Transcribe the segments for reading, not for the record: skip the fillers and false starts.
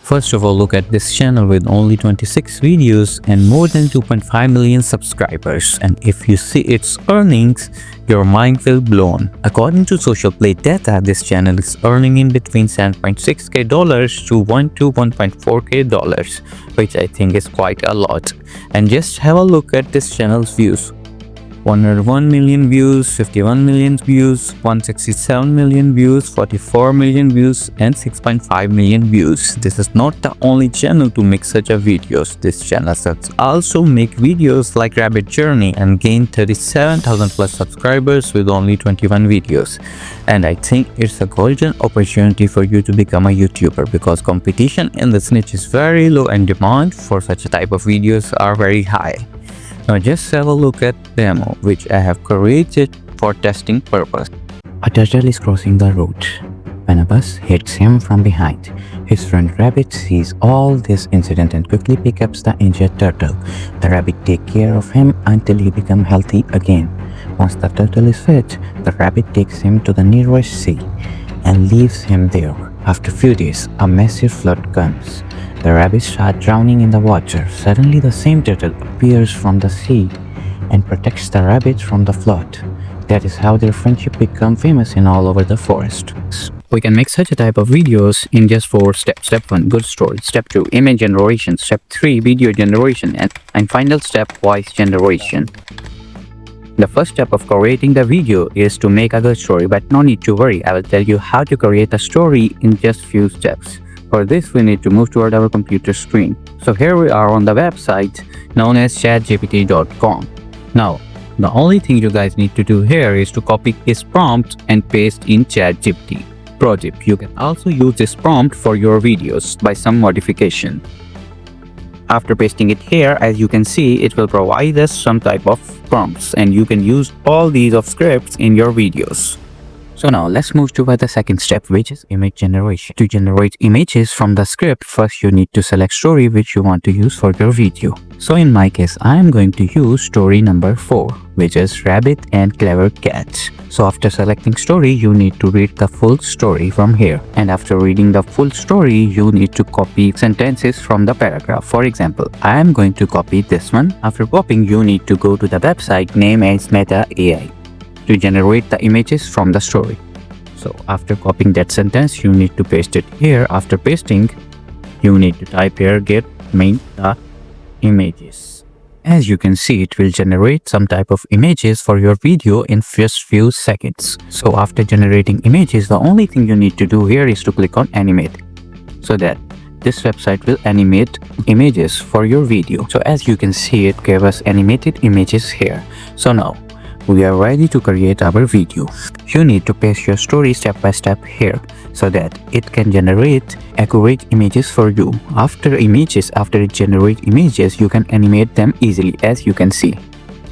First of all, look at this channel with only 26 videos and more than 2.5 million subscribers, and if you see its earnings, your mind will blown. According to Social Play data, this channel is earning in between $7.6k to $1.4k, which I think is quite a lot. And just have a look at this channel's views. 101 million views, 51 million views, 167 million views, 44 million views, and 6.5 million views. This is not the only channel to make such a videos. This channel also make videos like Rabbit Journey and gain 37,000 plus subscribers with only 21 videos. And I think it's a golden opportunity for you to become a YouTuber because competition in this niche is very low and demand for such a type of videos are very high. Now just have a look at demo which I have created for testing purpose. A turtle is crossing the road when a bus hits him from behind. His friend Rabbit sees all this incident and quickly picks up the injured turtle. The rabbit takes care of him until he becomes healthy again. Once the turtle is fed, the rabbit takes him to the nearest sea and leaves him there. After a few days, a massive flood comes. The rabbits start drowning in the water. Suddenly, the same turtle appears from the sea and protects the rabbit from the flood. That is how their friendship become famous in all over the forest. We can make such a type of videos in just 4 steps. Step 1, good story. Step 2, image generation. Step 3, video generation. And final step, voice generation. The first step of creating the video is to make a good story, but no need to worry. I will tell you how to create a story in just few steps. For this, we need to move toward our computer screen. So here we are on the website known as chatgpt.com. Now, the only thing you guys need to do here is to copy this prompt and paste in ChatGPT. Pro tip, you can also use this prompt for your videos by some modification. After pasting it here, as you can see, it will provide us some type of prompts and you can use all these of scripts in your videos. So now let's move to the second step, which is image generation. To generate images from the script, first you need to select story which you want to use for your video. So in my case, I am going to use story number 4, which is Rabbit and Clever Cat. So after selecting story, you need to read the full story from here. And after reading the full story, you need to copy sentences from the paragraph. For example, I am going to copy this one. After copying, you need to go to the website named as Meta.AI to generate the images from the story. So after copying that sentence, you need to paste it here. After pasting, you need to type here get main the images. As you can see, it will generate some type of images for your video in just few seconds. So after generating images, the only thing you need to do here is to click on animate so that this website will animate images for your video. So as you can see, it gave us animated images here. So now we are ready to create our video. You need to paste your story step by step here so that it can generate accurate images for you. After it generates images, you can animate them easily, as you can see.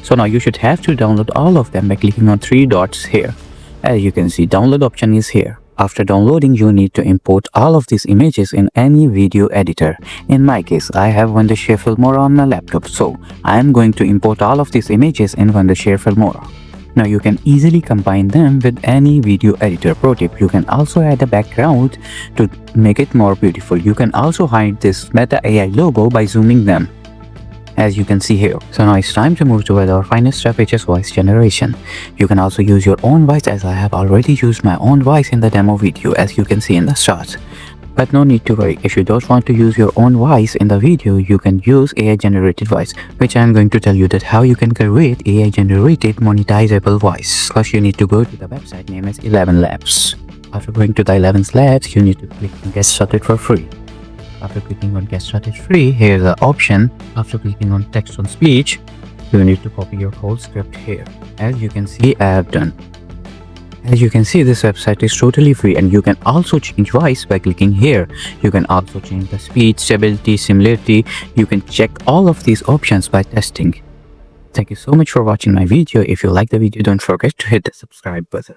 So now you should have to download all of them by clicking on 3 dots here. As you can see, download option is here. After downloading, you need to import all of these images in any video editor. In my case, I have Wondershare Filmora on my laptop, so I am going to import all of these images in Wondershare Filmora. Now you can easily combine them with any video editor. Pro tip, you can also add a background to make it more beautiful. You can also hide this Meta.AI logo by zooming them, as you can see here. So now it's time to move to our final step, which is voice generation. You can also use your own voice, as I have already used my own voice in the demo video, as you can see in the start. But no need to worry, if you don't want to use your own voice in the video, you can use AI generated voice, which I am going to tell you that how you can create AI generated monetizable voice. First, you need to go to the website named as ElevenLabs. After going to the ElevenLabs, you need to click on Get Started for free. After clicking on Get Started Free, here's the option. After clicking on Text on Speech, you need to copy your whole script here. As you can see, I have done. As you can see, this website is totally free and you can also change voice by clicking here. You can also change the speech, stability, similarity. You can check all of these options by testing. Thank you so much for watching my video. If you like the video, don't forget to hit the subscribe button.